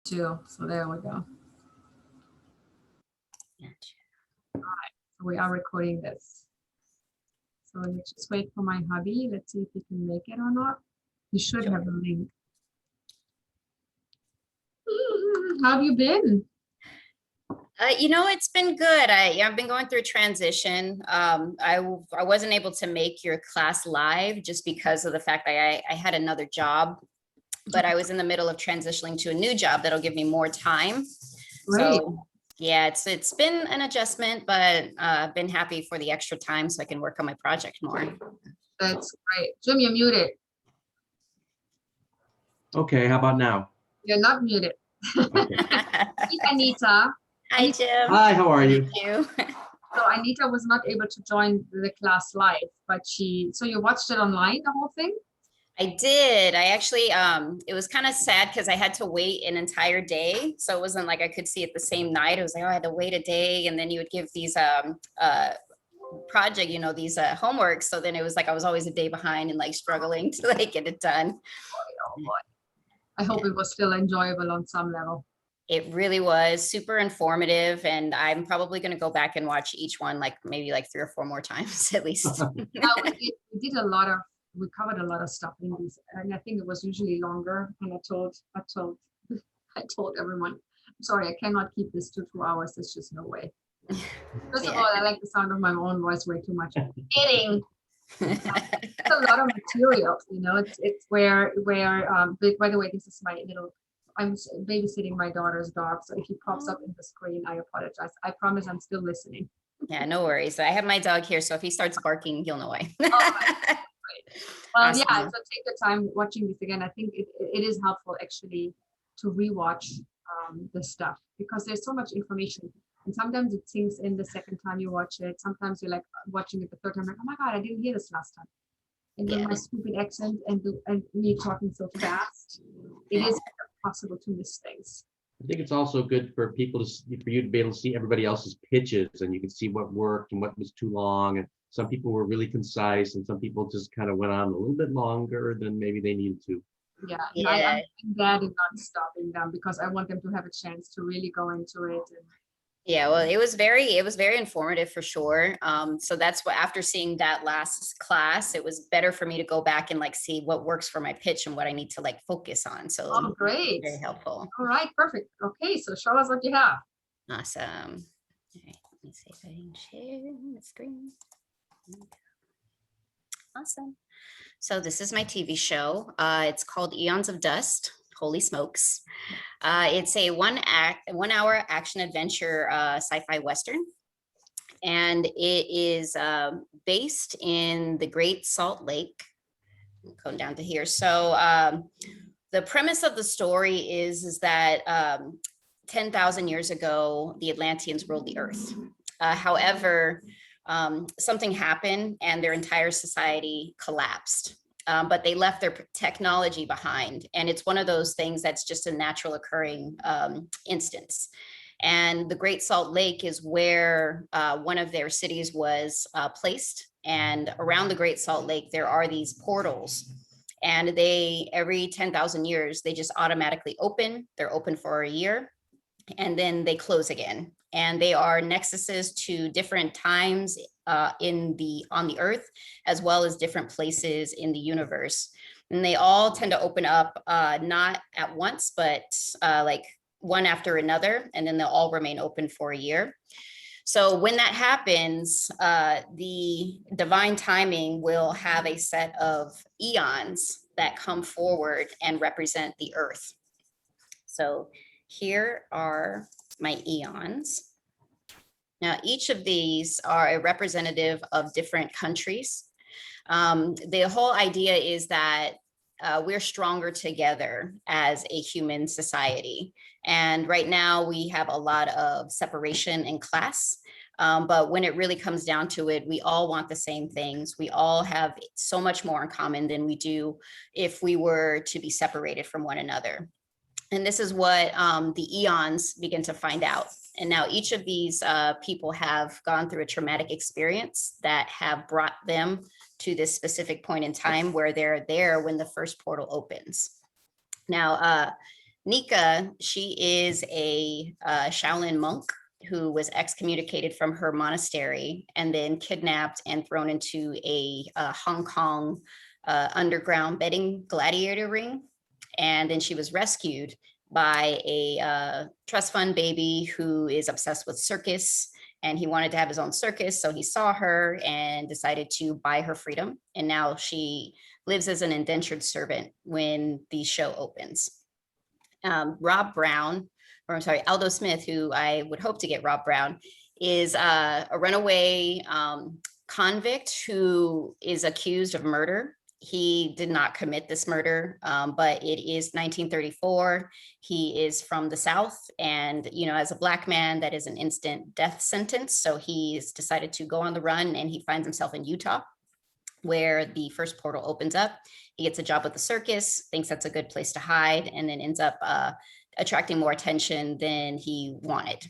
too. So there we go. Gotcha. So we are recording this. So let's just wait for my hubby. Let's see if he can make it or not. You should have a link. How have you been? It's been good. I've been going through a transition. I wasn't able to make your class live just because of the fact that I had another job, but I was in the middle of transitioning to a new job that'll give me more time. Great. So yeah, it's been an adjustment, but I've been happy for the extra time so I can work on my project more. That's great. Jim, you're muted. Okay, how about now? You're not muted. Okay. Meet Anita. Hi, Jim. Hi, how are you? Thank you. So Anita was not able to join the class live, but so you watched it online, the whole thing? I did. I actually, it was kind of sad because I had to wait an entire day. So it wasn't like I could see it the same night. It was like, oh, I had to wait a day. And then you would give these project, these homework. So then it was like I was always a day behind and like struggling to like get it done. Oh, boy. I hope it was still enjoyable on some level. It really was super informative. And I'm probably going to go back and watch each one, like maybe like 3 or 4 more times at least. We did we covered a lot of stuff in these, and I think it was usually longer. And I told everyone, I'm sorry, I cannot keep this to 2 hours. There's just no way. First of all, I like the sound of my own voice way too much. Kidding. It's a lot of material, it's where by the way, this is I'm babysitting my daughter's dog, so if he pops up in the screen, I apologize. I promise I'm still listening. Yeah, no worries. I have my dog here, so if he starts barking, you'll know why. Well, Awesome. yeah, so take the time watching this again. I think it is helpful actually to rewatch the stuff, because there's so much information, and sometimes it sinks in the second time you watch it. Sometimes you're like watching it the third time, like, oh my God, I didn't hear this last time. And with my stupid accent and me talking so fast, it is possible to miss things. I think it's also good for people for you to be able to see everybody else's pitches, and you can see what worked and what was too long. And some people were really concise, and some people just kind of went on a little bit longer than maybe they needed to. Yeah. I'm glad in not stopping them, because I want them to have a chance to really go into it. Yeah, well, it was very informative for sure. So that's what, after seeing that last class, it was better for me to go back and like see what works for my pitch and what I need to like focus on. So oh, great. Very helpful. All right, perfect. Okay, so show us what you have. Awesome. All right, let me see if I can share the screen. Awesome. So this is my TV show. It's called Eons of Dust. Holy smokes. It's a 1 hour action adventure sci-fi Western. And it is based in the Great Salt Lake. I'm going down to here. So the premise of the story is that 10,000 years ago, the Atlanteans ruled the earth. However, something happened and their entire society collapsed. But they left their technology behind. And it's one of those things that's just a natural occurring instance. And the Great Salt Lake is where one of their cities was placed. And around the Great Salt Lake, there are these portals. And every 10,000 years, they just automatically open. They're open for a year, and then they close again. And they are nexuses to different times on the earth, as well as different places in the universe. And they all tend to open up, not at once, but like one after another, and then they'll all remain open for a year. So when that happens, the divine timing will have a set of eons that come forward and represent the earth. So here are my eons. Now, each of these are a representative of different countries. The whole idea is that we're stronger together as a human society. And right now we have a lot of separation in class. But when it really comes down to it, we all want the same things. We all have so much more in common than we do if we were to be separated from one another. And this is what the eons begin to find out. And now each of these people have gone through a traumatic experience that have brought them to this specific point in time where they're there when the first portal opens. Now, Nika, she is a Shaolin monk who was excommunicated from her monastery and then kidnapped and thrown into a Hong Kong underground betting gladiator ring. And then she was rescued by a trust fund baby who is obsessed with circus, and he wanted to have his own circus. So he saw her and decided to buy her freedom. And now she lives as an indentured servant when the show opens. Rob Brown, or I'm sorry, Aldo Smith, who I would hope to get Rob Brown, is a runaway convict who is accused of murder. He did not commit this murder, but it is 1934. He is from the South, and as a Black man, that is an instant death sentence. So he's decided to go on the run, and he finds himself in Utah, where the first portal opens up. He gets a job with the circus, thinks that's a good place to hide, and then ends up attracting more attention than he wanted.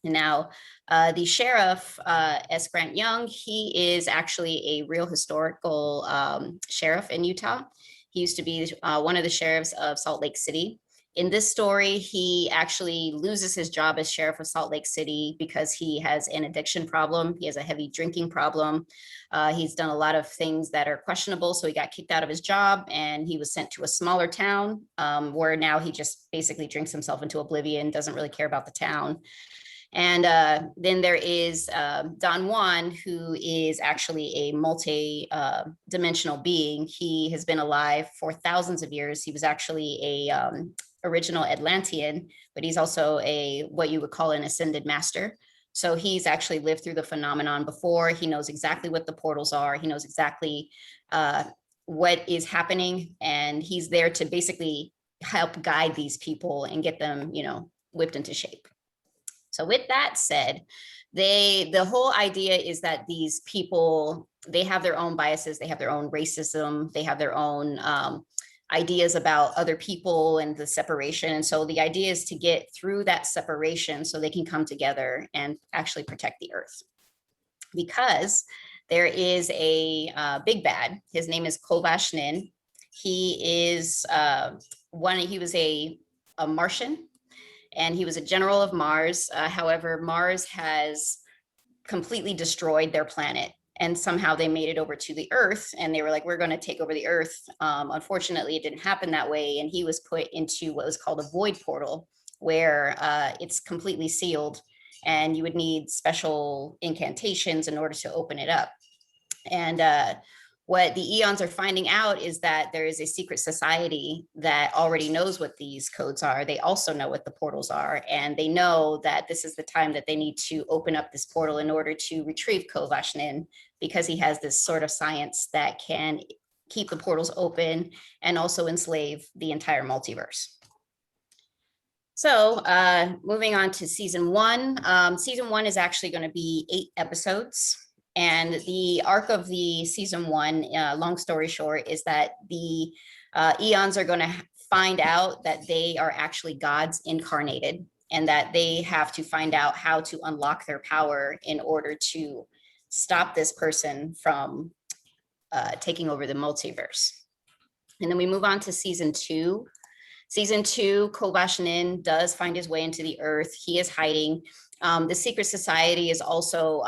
Now, the sheriff, S. Grant Young, he is actually a real historical sheriff in Utah. He used to be one of the sheriffs of Salt Lake City. In this story, he actually loses his job as sheriff of Salt Lake City because he has an addiction problem. He has a heavy drinking problem. He's done a lot of things that are questionable, so he got kicked out of his job and he was sent to a smaller town where now he just basically drinks himself into oblivion, doesn't really care about the town. And then there is Don Juan, who is actually a multi-dimensional being. He has been alive for thousands of years. He was actually a original Atlantean, but he's also what you would call an ascended master. So he's actually lived through the phenomenon before. He knows exactly what the portals are. He knows exactly what is happening. And he's there to basically help guide these people and get them, whipped into shape. So with that said, the whole idea is that these people, they have their own biases, they have their own racism, they have their own ideas about other people and the separation. And so the idea is to get through that separation so they can come together and actually protect the earth. Because there is a big bad. His name is Kovash Nin. He is he was a Martian, and he was a general of Mars. However, Mars has completely destroyed their planet, and somehow they made it over to the Earth, and they were like, we're going to take over the Earth. Unfortunately, it didn't happen that way, and he was put into what was called a void portal, where it's completely sealed, and you would need special incantations in order to open it up. And what the Eons are finding out is that there is a secret society that already knows what these codes are. They also know what the portals are, and they know that this is the time that they need to open up this portal in order to retrieve Kovash Nin, because he has this sort of science that can keep the portals open and also enslave the entire multiverse. So moving on to season one. Season one is actually going to be 8 episodes. And the arc of the season one, long story short, is that the Eons are going to find out that they are actually gods incarnated, and that they have to find out how to unlock their power in order to stop this person from taking over the multiverse. And then we move on to season two. Season two, Kovash Nin does find his way into the earth. He is hiding. The secret society is also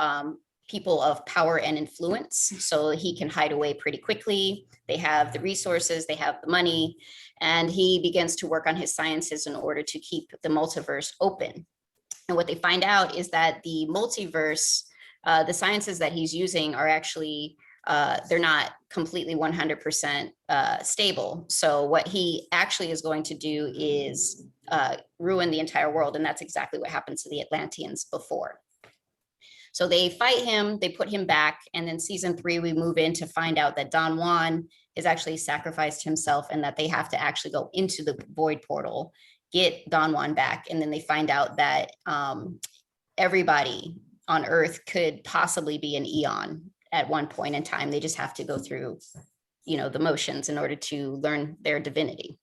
people of power and influence, so he can hide away pretty quickly. They have the resources, they have the money, and he begins to work on his sciences in order to keep the multiverse open. And what they find out is that the multiverse, the sciences that he's using are actually, they're not completely 100% stable. So what he actually is going to do is ruin the entire world, and that's exactly what happened to the Atlanteans before. So they fight him, they put him back, and then season 3, we move in to find out that Don Juan is actually sacrificed himself, and that they have to actually go into the void portal, get Don Juan back, and then they find out that everybody on Earth could possibly be an Eon at one point in time. They just have to go through, the motions in order to learn their divinity.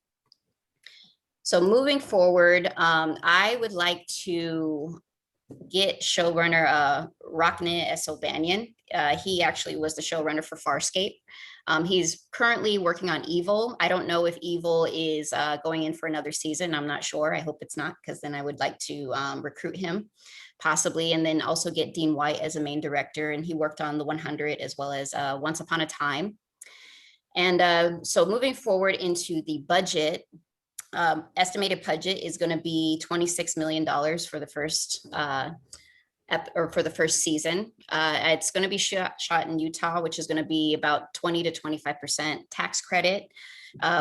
So moving forward, I would like to get showrunner Rockne Esobanian. He actually was the showrunner for Farscape. He's currently working on Evil. I don't know if Evil is going in for another season. I'm not sure. I hope it's not, because then I would like to recruit him possibly, and then also get Dean White as a main director. And he worked on The 100 as well as Once Upon a Time. And so moving forward into the budget, estimated budget is going to be $26 million for the first for the first season. It's going to be shot in Utah, which is going to be about 20 to 25% tax credit,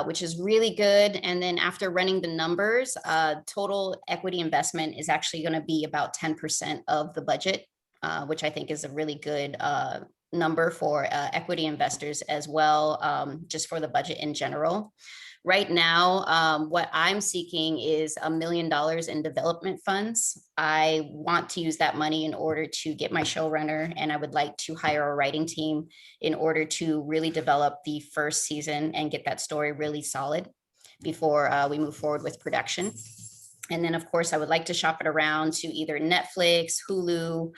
which is really good. And then after running the numbers, total equity investment is actually going to be about 10% of the budget, which I think is a really good number for equity investors as well, just for the budget in general. Right now, what I'm seeking is $1 million in development funds. I want to use that money in order to get my showrunner, and I would like to hire a writing team in order to really develop the first season and get that story really solid before we move forward with production. And then, of course, I would like to shop it around to either Netflix, Hulu,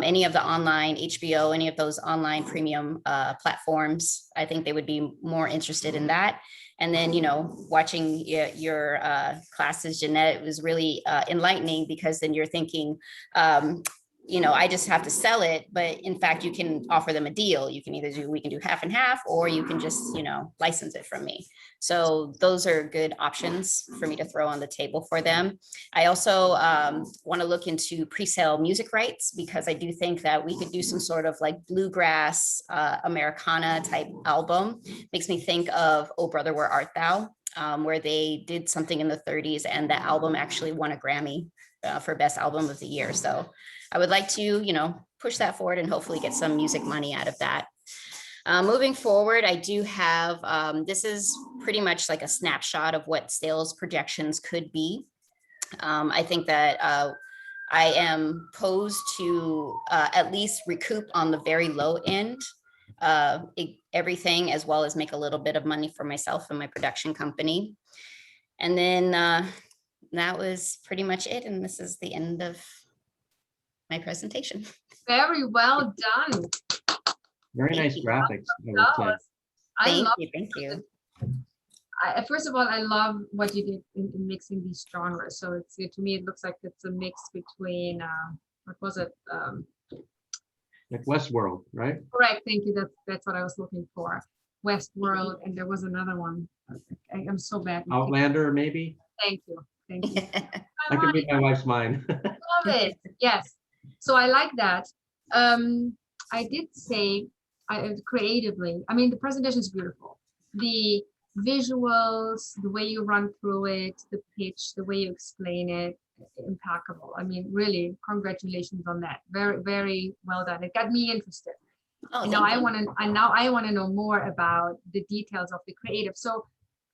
any of the online, HBO, any of those online premium platforms. I think they would be more interested in that. And then, you know, watching your classes, Jeanette, it was really enlightening, because then you're thinking, you know, I just have to sell it. But in fact, you can offer them a deal. You can either do, we can do half and half, or you can just, you know, license it from me. So those are good options for me to throw on the table for them. I also want to look into pre-sale music rights, because I do think that we could do some sort of like bluegrass Americana type album. Makes me think of Oh Brother, Where Art Thou, where they did something in the 30s, and the album actually won a Grammy for Best Album of the Year. So I would like to, you know, push that forward and hopefully get some music money out of that. Moving forward, I do have, this is pretty much like a snapshot of what sales projections could be. I think that I am posed to at least recoup on the very low end everything, as well as make a little bit of money for myself and my production company. And then that was pretty much it. And this is the end of my presentation. Very well done. Very Thank nice you. graphics, I would say. Thank you. First of all, I love what you did in mixing these genres. So it's, to me, it looks like it's a mix between what was it? Like Westworld, right? Correct. Thank you. That's what I was looking for. Westworld, and there was another one. I'm so bad. Outlander, maybe? Thank you. Thank you. I can read my wife's mind. Love it. Yes. So I like that. I did say creatively, I mean, the presentation is beautiful. The visuals, the way you run through it, the pitch, the way you explain it, impeccable. I mean, really, congratulations on that. Very, very well done. It got me interested. Oh, You know, I want to know more about the details of the creative. So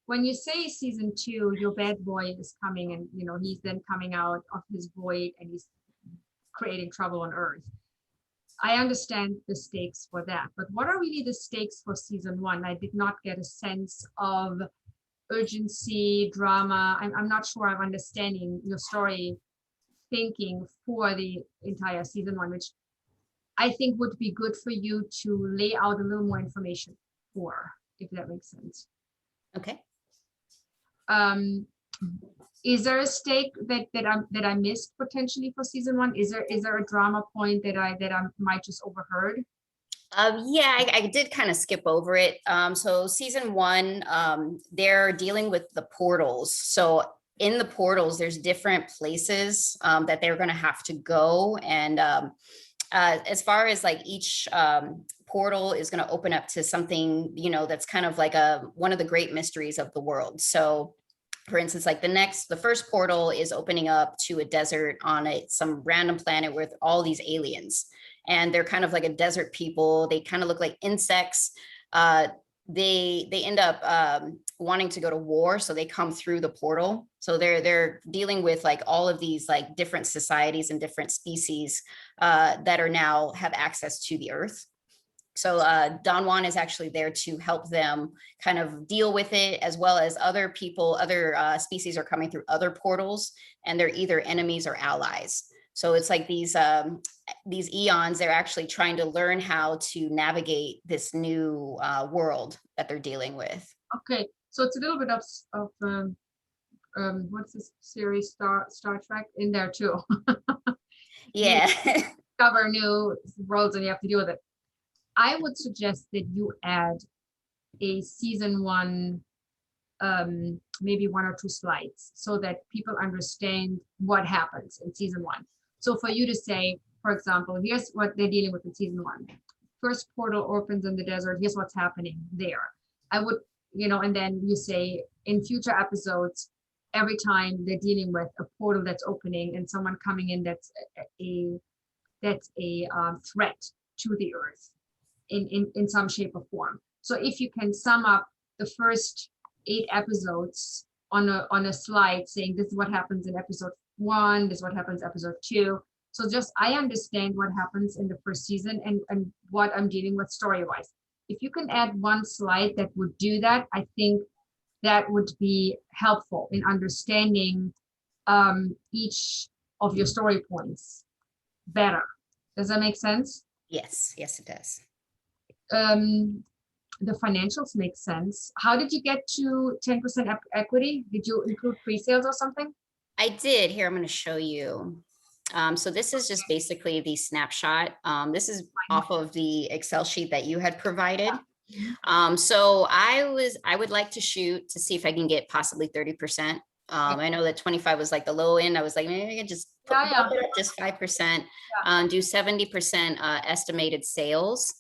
when you say season 2, your bad boy is coming, and you know he's then coming out of his void and he's creating trouble on Earth. I understand the stakes for that, but what are really the stakes for season 1? I did not get a sense of urgency, drama. I'm not sure I'm understanding your story thinking for the entire season 1, which I think would be good for you to lay out a little more information for, if that makes sense. Okay. Is there a stake that I missed potentially for season 1? Is there a drama point that I might just overheard? Yeah, I did kind of skip over it. So season 1, they're dealing with the portals. So in the portals, there's different places that they're going to have to go. And as far as like each portal is going to open up to something, you know, that's kind of like one of the great mysteries of the world. So for instance, like the first portal is opening up to a desert on some random planet with all these aliens. And they're kind of like a desert people. They kind of look like insects. They end up wanting to go to war, so they come through the portal. So they're dealing with like all of these like different societies and different species that are now have access to the Earth. So Don Juan is actually there to help them kind of deal with it, as well as other people, other species are coming through other portals, and they're either enemies or allies. So it's like these eons, they're actually trying to learn how to navigate this new world that they're dealing with. Okay, so it's a little bit of what's this series, Star Trek in there too. Yeah. Discover new worlds and you have to deal with it. I would suggest that you add a season 1, maybe 1 or 2 slides so that people understand what happens in season 1. So for you to say, for example, here's what they're dealing with in season 1. First portal opens in the desert. Here's what's happening there. I would, and then you say in future episodes, every time they're dealing with a portal that's opening and someone coming in that's a threat to the earth in some shape or form. So if you can sum up the first 8 episodes on a slide saying this is what happens in episode 1, this is what happens episode 2. So just I understand what happens in the first season and what I'm dealing with story-wise. If you can add 1 slide that would do that, I think that would be helpful in understanding each of your story points better. Does that make sense? Yes, it does. The financials make sense. How did you get to 10% equity? Did you include pre-sales or something? I did. Here, I'm going to show you. So this is just basically the snapshot. This is off of the Excel sheet that you had provided. So I would like to shoot to see if I can get possibly 30%. I know that 25 was like the low end. I was like, maybe I can just bump it up just 5%, do 70% estimated sales.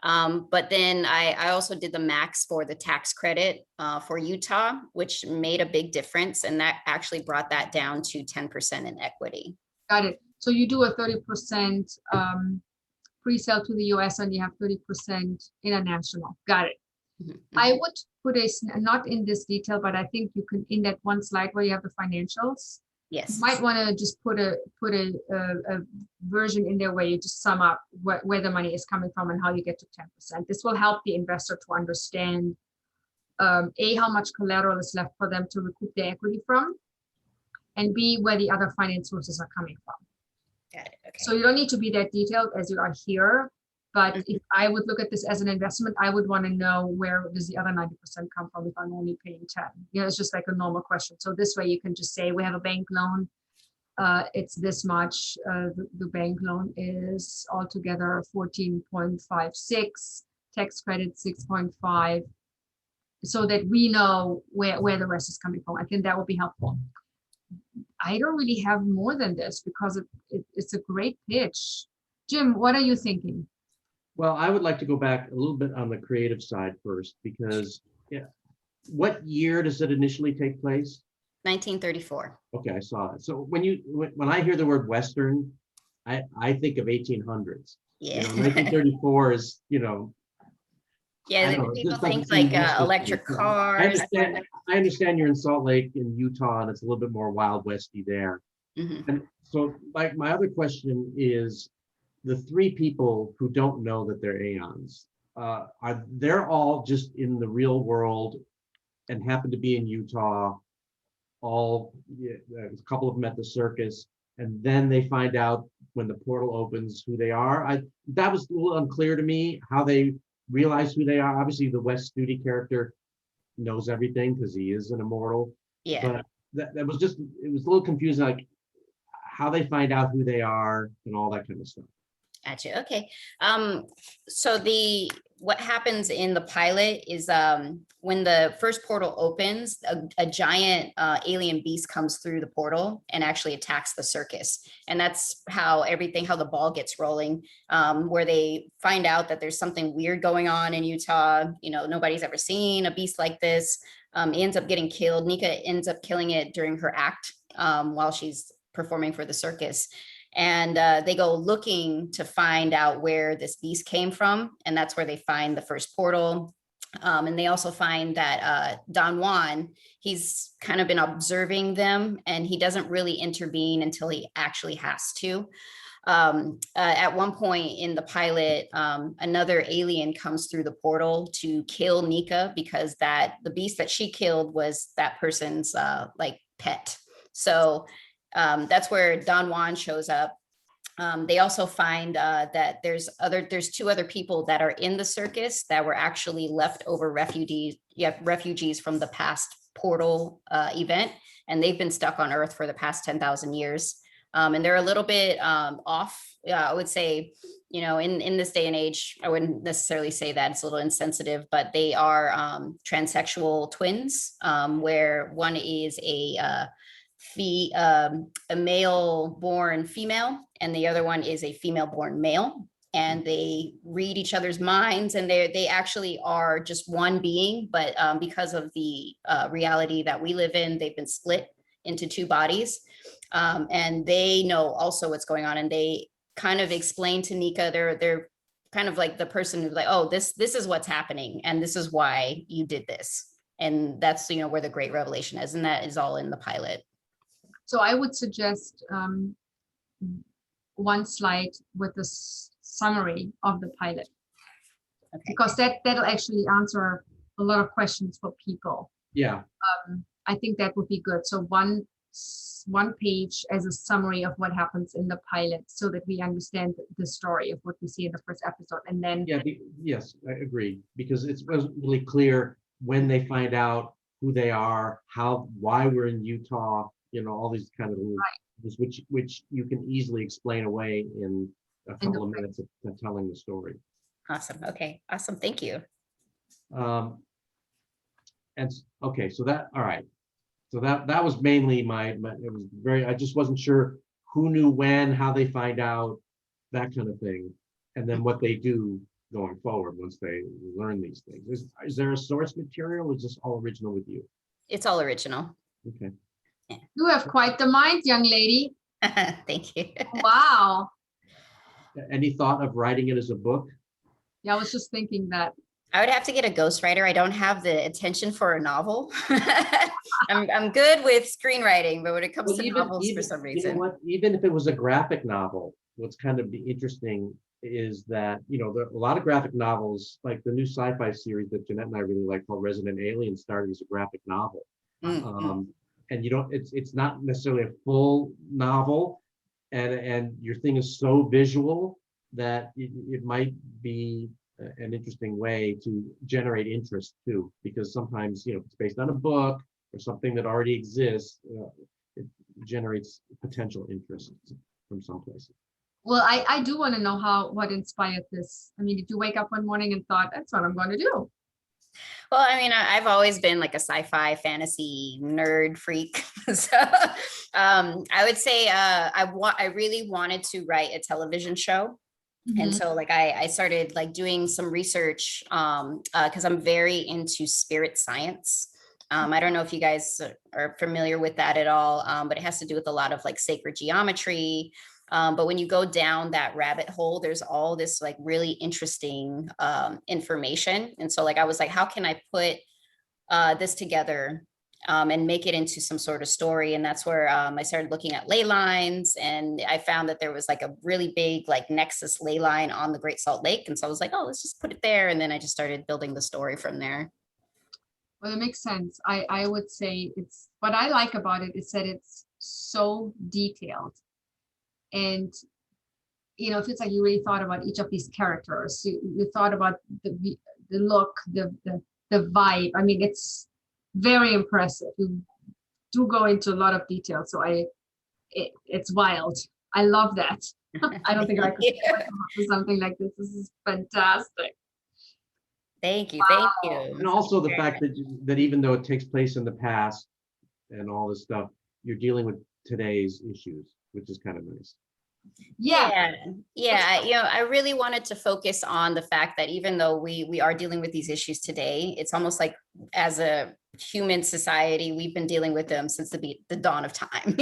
But then I also did the max for the tax credit for Utah, which made a big difference. And that actually brought that down to 10% in equity. Got it. So you do a 30% pre-sale to the US and you have 30% international. Got it. Mm-hmm. I would put not in this detail, but I think you can, in that 1 slide where you have the financials. Yes. You might want to just put a version in there where you just sum up where the money is coming from and how you get to 10%. This will help the investor to understand A, how much collateral is left for them to recoup their equity from, and B, where the other finance sources are coming from. Got it. Okay. So you don't need to be that detailed as you are here, but if I would look at this as an investment, I would want to know where does the other 90% come from if I'm only paying 10. It's just like a normal question. So this way you can just say we have a bank loan. It's this much. The bank loan is altogether 14.56, tax credit 6.5, so that we know where the rest is coming from. I think that would be helpful. I don't really have more than this because it's a great pitch. Jim, what are you thinking? Well, I would like to go back a little bit on the creative side first, because what year does it initially take place? 1934. Okay, I saw it. So when I hear the word Western, I think of 1800s. Yeah. 1934 is, Yeah, people think like electric cars. I understand you're in Salt Lake in Utah and it's a little bit more Wild Westy there. Mm-hmm. And so my other question is, the 3 people who don't know that they're Aeons, they're all just in the real world and happen to be in Utah, a couple of them at the circus, and then they find out when the portal opens who they are. That was a little unclear to me, how they realize who they are. Obviously the Wes Studi character knows everything because he is an immortal. Yeah. But that was it was a little confusing, like how they find out who they are and all that kind of stuff. Gotcha. Okay. So what happens in the pilot is when the first portal opens, a giant alien beast comes through the portal and actually attacks the circus. And that's how the ball gets rolling, where they find out that there's something weird going on in Utah. Nobody's ever seen a beast like this. It ends up getting killed. Nika ends up killing it during her act while she's performing for the circus. And they go looking to find out where this beast came from. And that's where they find the first portal. And they also find that Don Juan, he's kind of been observing them and he doesn't really intervene until he actually has to. At one point in the pilot, another alien comes through the portal to kill Nika because the beast that she killed was that person's pet. So that's where Don Juan shows up They also find that there's two other people that are in the circus that were actually leftover refugees from the past portal event, and they've been stuck on Earth for the past 10,000 years. And they're a little bit off. I would say, in this day and age, I wouldn't necessarily say that, it's a little insensitive, but they are transsexual twins, where one is a male born female, and the other one is a female born male. And they read each other's minds, and they actually are just one being, but because of the reality that we live in, they've been split into two bodies. And they know also what's going on, and they kind of explain to Nika, they're kind of like the person who's like, oh, this is what's happening, and this is why you did this. And that's, where the great revelation is, and that is all in the pilot. So I would suggest one slide with the summary of the pilot, because that'll actually answer a lot of questions for people. Yeah. I think that would be good. So one page as a summary of what happens in the pilot, so that we understand the story of what we see in the first episode, and then yes, I agree, because it wasn't really clear when they find out who they are, why we're in Utah, all these kind of which you can easily explain away in a couple of minutes of telling the story. Awesome. Okay. Awesome. Thank you. And okay, so that, all right. So that was mainly it was I just wasn't sure who knew when, how they find out, that kind of thing. And then what they do going forward once they learn these things. Is there a source material, or is this all original with you? It's all original. Okay. you have quite the mind, young lady. Thank you. Wow. Any thought of writing it as a book? Yeah, I was just thinking that. I would have to get a ghostwriter. I don't have the attention for a novel. I'm good with screenwriting, but when it comes to novels, for some reason. Even if it was a graphic novel, what's kind of interesting is that, there are a lot of graphic novels, like the new sci-fi series that Jeanette and I really like called Resident Alien, started as a graphic novel. Mm-hmm. And it's not necessarily a full novel, and your thing is so visual that it might be an interesting way to generate interest too, because sometimes it's based on a book or something that already exists. It generates potential interest from some places. Well, I do want to know what inspired this. I mean, did you wake up one morning and thought, that's what I'm going to do? Well, I mean, I've always been like a sci-fi fantasy nerd freak. So I would say I really wanted to write a television show. And so like I started like doing some research because I'm very into spirit science. I don't know if you guys are familiar with that at all, but it has to do with a lot of like sacred geometry. But when you go down that rabbit hole, there's all this like really interesting information. And so like I was like, how can I put this together and make it into some sort of story? And that's where I started looking at ley lines, and I found that there was like a really big like nexus ley line on the Great Salt Lake. And so I was like, oh, let's just put it there. And then I just started building the story from there. Well, it makes sense. I would say it's what I like about it is that it's so detailed. And it feels like you really thought about each of these characters. You thought about the look, the vibe. I mean, it's very impressive. You do go into a lot of detail, so it's wild. I love that. I don't think I could do something like this. This is fantastic. Thank you. Wow. Thank you. And also the fact that even though it takes place in the past and all this stuff, you're dealing with today's issues, which is kind of nice. Yeah. I really wanted to focus on the fact that even though we are dealing with these issues today, it's almost like as a human society, we've been dealing with them since the dawn of time,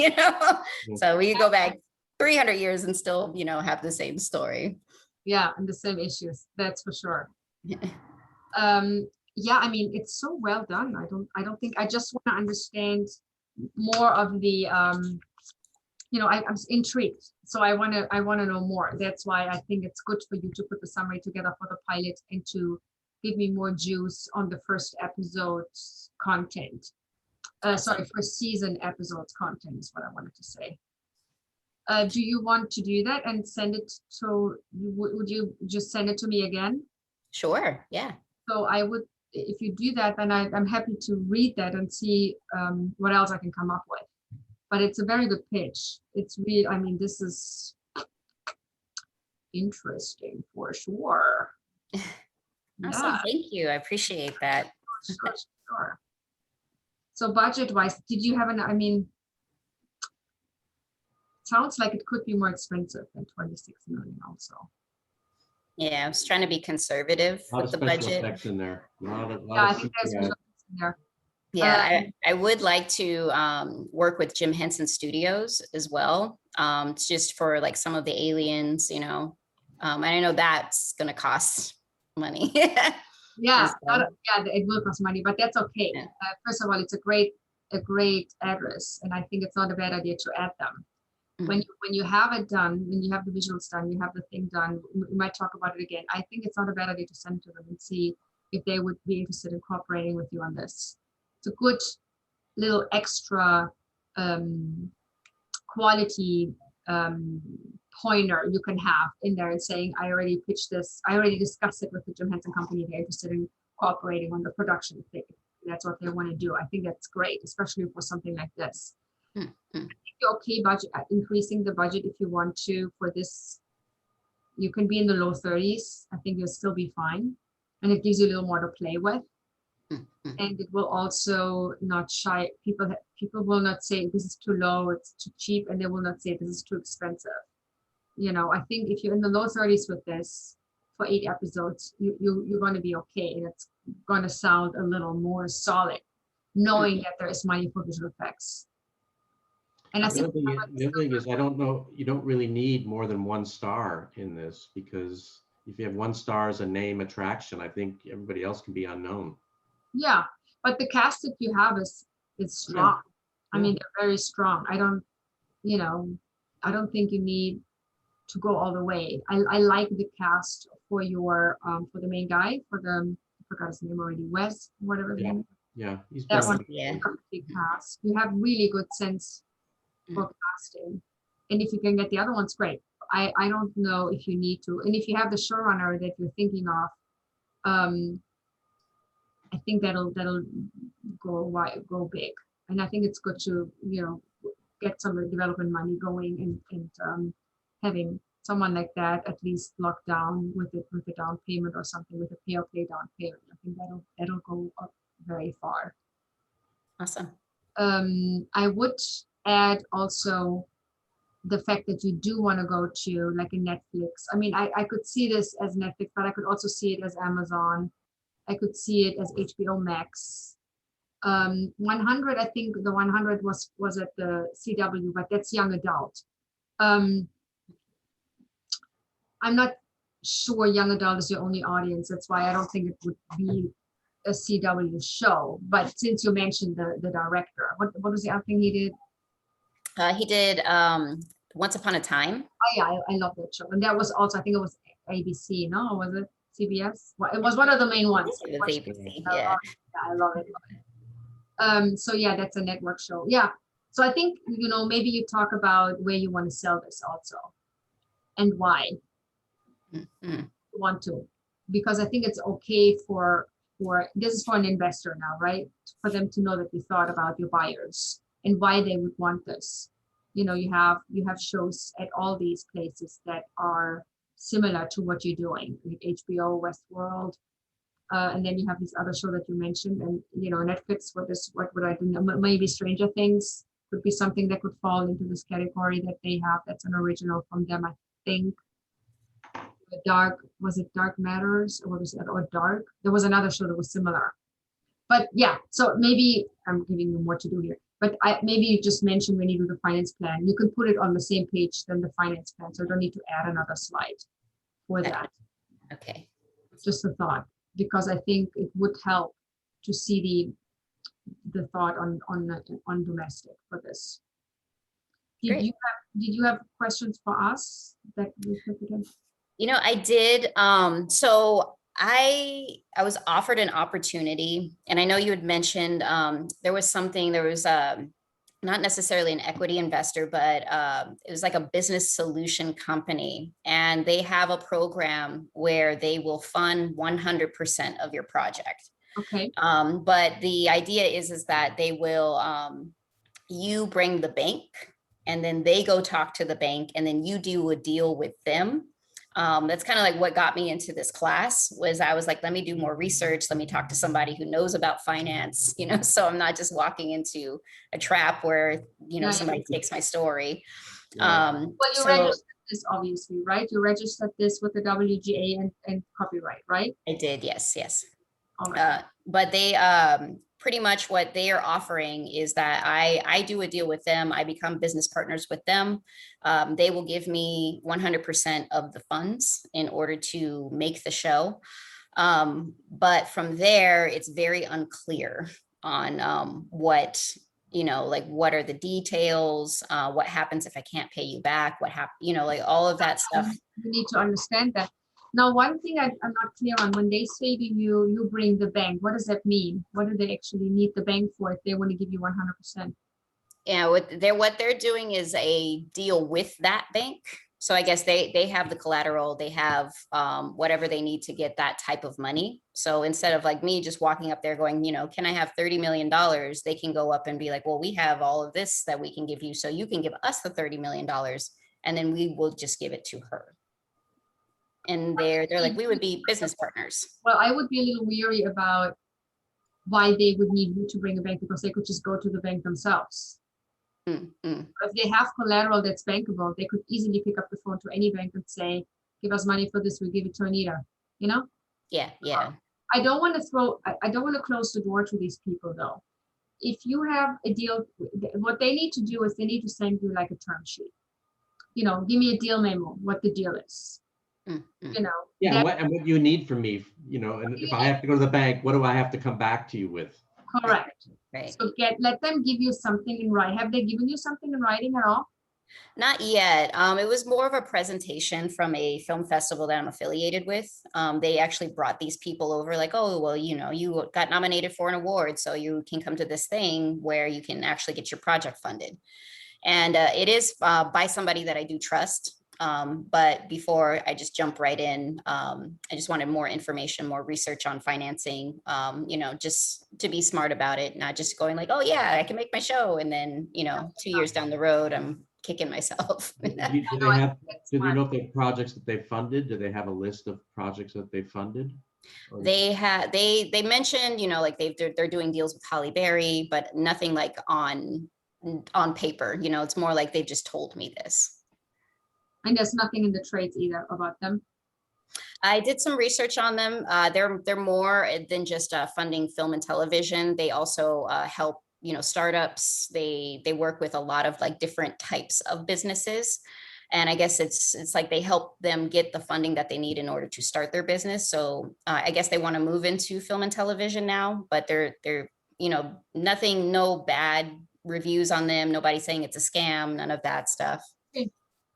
So we go back 300 years and still, have the same story. Yeah, and the same issues, that's for sure. I mean, it's so well done. I don't think, I just want to understand more of the I'm intrigued, so I want to know more. That's why I think it's good for you to put the summary together for the pilot and to give me more juice on the first episode's content. First season episodes content is what I wanted to say. Do you want to do that and send it to, would you just send it to me again? Sure. Yeah. So I would, if you do that, then I'm happy to read that and see what else I can come up with. But it's a very good pitch. It's really, I mean, this is interesting for sure. Awesome. Yeah, Thank you. I appreciate that. sure, sure. So budget-wise, did you have an, I mean, sounds like it could be more expensive than 26 million also. Yeah, I was trying to be conservative A lot with of the special budget. effects in there. A lot of Yeah, I think there's CGI. visual effects in there. Yeah, I would like to work with Jim Henson Studios as well, just for like some of the aliens, you know. And I know that's gonna cost money. Yeah, So, yeah, it will cost money, but that's okay. Yeah. First of all, it's a great address, and I think it's not a bad idea to add them. When you have it done, when you have the visuals done, you have the thing done, we might talk about it again. I think it's not a bad idea to send to them and see if they would be interested in cooperating with you on this. It's a good little extra quality pointer you can have in there and saying, I already pitched this, I already discussed it with the Jim Henson company, they're interested in cooperating on the production thing. That's what they want to do. I think that's great, especially for something like this. Okay, budget, increasing the budget if you want to for this. You can be in the low 30s. I think you'll still be fine. And it gives you a little more to play with. And it will also not shy, people will not say this is too low, it's too cheap, and they will not say this is too expensive. You know, I think if you're in the low 30s with this for 8 episodes, you're going to be okay, and it's going to sound a little more solid, knowing that there is money for visual effects. And I The think other thing is, I don't know, you don't really need more than 1 star in this, because if you have 1 star as a name attraction, I think everybody else can be unknown. yeah, but the cast that you have is strong. I mean, they're very strong. I don't think you need to go all the way. I like the cast for your for the main guy, for the, I forgot his name already, Wes, whatever his name. Yeah, he's That been one, Yeah. big cast. You have really good sense for casting, and if you can get the other ones, great. I don't know if you need to, and if you have the showrunner that you're thinking of, I think that'll go big, and I think it's good to get some development money going and having someone like that at least locked down with a down payment or something, with a pay down payment. I think that'll go up very far. Awesome. I would add also the fact that you do want to go to like a Netflix. I mean, I could see this as Netflix, but I could also see it as Amazon. I could see it as HBO Max. 100, I think the 100 was at the CW, but that's young adult. I'm not sure young adult is your only audience. That's why I don't think it would be a CW show. But since you mentioned the director, what was the other thing he did? He did Once Upon a Time. Oh yeah, I love that show. And that was also, I think it was ABC, no? Or was it CBS? Well, it was one of the main ones. It was ABC, I yeah. love it. So yeah, that's a network show. Yeah. So I think, maybe you talk about where you want to sell this also and why you want to, because I think it's okay for this is for an investor now, right? For them to know that you thought about your buyers and why they would want this. You have shows at all these places that are similar to what you're doing, like HBO, Westworld, and then you have this other show that you mentioned, and Netflix. What would I do? Maybe Stranger Things would be something that could fall into this category that they have. That's an original from them, I think. Was it Dark Matters, or what was it? Or Dark? There was another show that was similar. But yeah, so maybe I'm giving you more to do here. But maybe you just mentioned when you do the finance plan, you can put it on the same page than the finance plan, so you don't need to add another slide for that. Okay. Just a thought, because I think it would help to see the thought on domestic for this. Did you have questions for us that we could again? I did. So I was offered an opportunity, and I know you had mentioned there was not necessarily an equity investor, but it was like a business solution company. And they have a program where they will fund 100% of your project. Okay. But the idea is that they will, you bring the bank and then they go talk to the bank and then you do a deal with them. That's kind of like what got me into this class. Was I was like, let me do more research. Let me talk to somebody who knows about finance, so I'm not just walking into a trap where, Yeah. somebody takes my story. Right. Well, you So registered this, obviously, right? You registered this with the WGA and copyright, right? I did, yes. All right. But they pretty much what they are offering is that I do a deal with them. I become business partners with them. They will give me 100% of the funds in order to make the show. But from there, it's very unclear on what, like what are the details, what happens if I can't pay you back, what happens, like all of that stuff. You need to understand that. Now, one thing I'm not clear on, when they say to you, you bring the bank, what does that mean? What do they actually need the bank for if they want to give you 100%? Yeah, what they're doing is a deal with that bank. So I guess they have the collateral, they have whatever they need to get that type of money. So instead of like me just walking up there going, can I have $30 million? They can go up and be like, well, we have all of this that we can give you. So you can give us the $30 million and then we will just give it to her. And they're like, we would be business partners. Well, I would be a little weary about why they would need you to bring a bank, because they could just go to the bank themselves. If they have collateral that's bankable, they could easily pick up the phone to any bank and say, give us money for this, we give it to Anita, Yeah. I don't want to close the door to these people though. If you have a deal, what they need to do is they need to send you like a term sheet. Give me a deal memo, what the deal is. Yeah, and what you need from me, and if I have to go to the bank, what do I have to come back to you with? Correct. Right. So let them give you something in writing. Have they given you something in writing at all? Not yet. It was more of a presentation from a film festival that I'm affiliated with. They actually brought these people over like, oh, well, you got nominated for an award, so you can come to this thing where you can actually get your project funded. And it is by somebody that I do trust. But before I just jump right in, I just wanted more information, more research on financing, just to be smart about it, not just going like, oh yeah, I can make my show. And then, 2 years down the road, I'm kicking myself. Do you know if they have projects that they funded? Do they have a list of projects that they funded? They mentioned, like they're doing deals with Holly Berry, but nothing like on paper, it's more like they've just told me this. And there's nothing in the trades either about them. I did some research on them. They're more than just funding film and television. They also help, startups. They work with a lot of like different types of businesses. And I guess it's like they help them get the funding that they need in order to start their business. So I guess they want to move into film and television now, but they're nothing, no bad reviews on them. Nobody saying it's a scam, none of that stuff. Okay.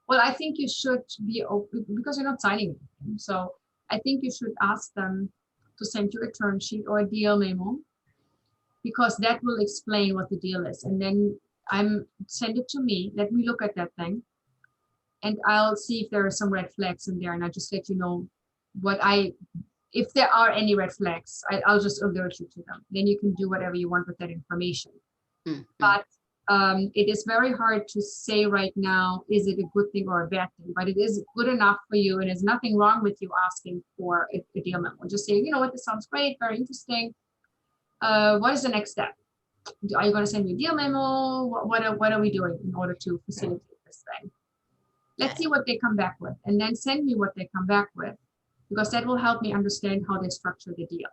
Well, I think you should be open because you're not signing with them. So I think you should ask them to send you a term sheet or a deal memo, because that will explain what the deal is. And then send it to me. Let me look at that thing. And I'll see if there are some red flags in there. And I'll just let you know if there are any red flags, I'll just alert you to them. Then you can do whatever you want with that information. But it is very hard to say right now, is it a good thing or a bad thing? But it is good enough for you, and there's nothing wrong with you asking for a deal memo. Just say, this sounds great, very interesting. What is the next step? Are you going to send me a deal memo? What are we doing in order to facilitate this thing? Let's see what they come back with, and then send me what they come back with, because that will help me understand how they structure the deal.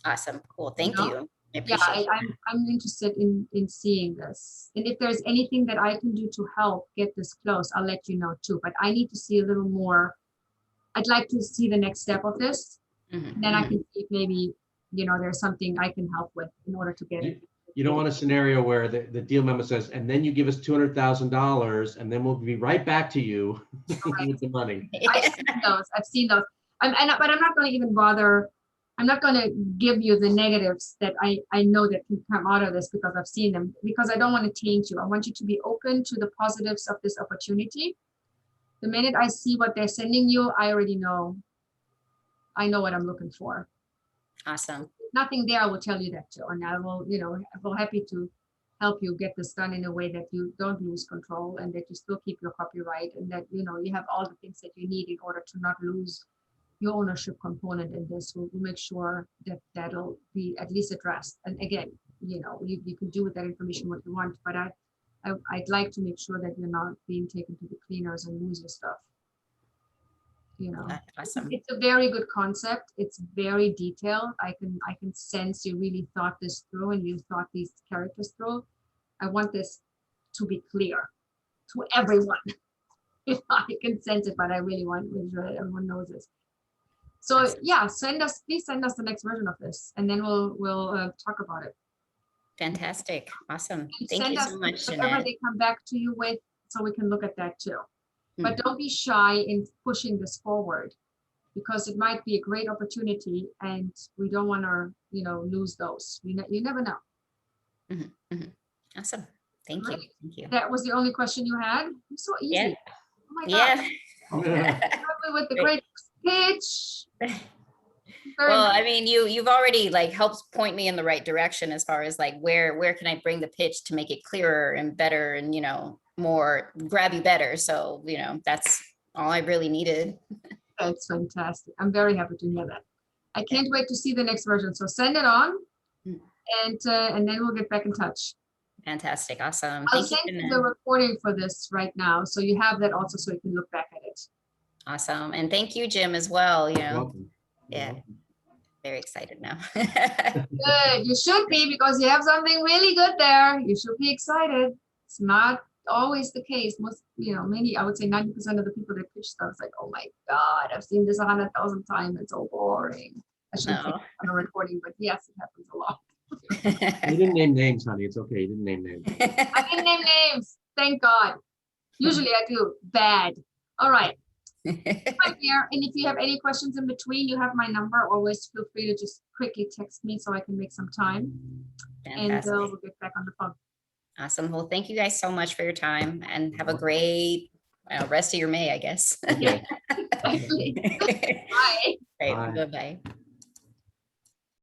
Awesome. Cool. Thank you. I'm interested in seeing this. And if there's anything that I can do to help get this close, I'll let you know too. But I need to see a little more. I'd like to see the next step of this. And then I can see if maybe, there's something I can help with in order to get it. You don't want a scenario where the deal memo says, and then you give us $200,000 and then we'll be right back to you with the money. I've seen those. But I'm not going to even bother. I'm not going to give you the negatives that I know that can come out of this because I've seen them, because I don't want to taint you. I want you to be open to the positives of this opportunity. The minute I see what they're sending you, I already know. I know what I'm looking for. Awesome. Nothing there, I will tell you that too. And I will, I will happy to help you get this done in a way that you don't lose control and that you still keep your copyright and that, you have all the things that you need in order to not lose your ownership component in this. We'll make sure that that'll be at least addressed. And again, you can do with that information what you want, but I'd like to make sure that you're not being taken to the cleaners and lose your stuff. Awesome. It's a very good concept. It's very detailed. I can sense you really thought this through and you thought these characters through. I want this to be clear to everyone. I can sense it, but I really want to make sure that everyone knows this. So yeah, please send us the next version of this, and then we'll talk about it. Fantastic. Awesome. And Thank you so much, whatever Jeanette. they come back to you with, so we can look at that too. But Mm. don't be shy in pushing this forward, because it might be a great opportunity, and we don't want to, lose those. You never know. Awesome. Thank you. Great. Thank you. That was the only question you had? It's so easy. Yeah. Oh my God. Yeah. With the great pitch. Very Well, nice. I mean, you've already like helped point me in the right direction as far as like where can I bring the pitch to make it clearer and better and more grab you better. So that's all I really needed. That's fantastic. I'm very happy to hear that. I can't wait to see the next version. So send it on, Mm. and then we'll get back in touch. Fantastic. Awesome. I'll Thank you, send you Jeanette. the recording for this right now, so you have that also, so you can look back at it. Awesome. And thank you, Jim, as well. Welcome. Yeah. Very excited now. Good. You should be, because you have something really good there. You should be excited. It's not always the case. Most, many, I would say 90% of the people that pitch stuff is like, oh my God, I've seen this 100,000 times. It's so boring. I shouldn't say No. on a recording, but yes, it happens a lot. You didn't name names, honey. It's okay. You didn't name names. I didn't name names. Thank God. Usually I do. Bad. All right. I'm here. And if you have any questions in between, you have my number. Always feel free to just quickly text me so I can make some time. And Fantastic. we'll get back on the phone. Awesome. Well, thank you guys so much for your time and have a great rest of your May, I guess. Okay. Exactly. Bye. Right. Bye. Bye-bye.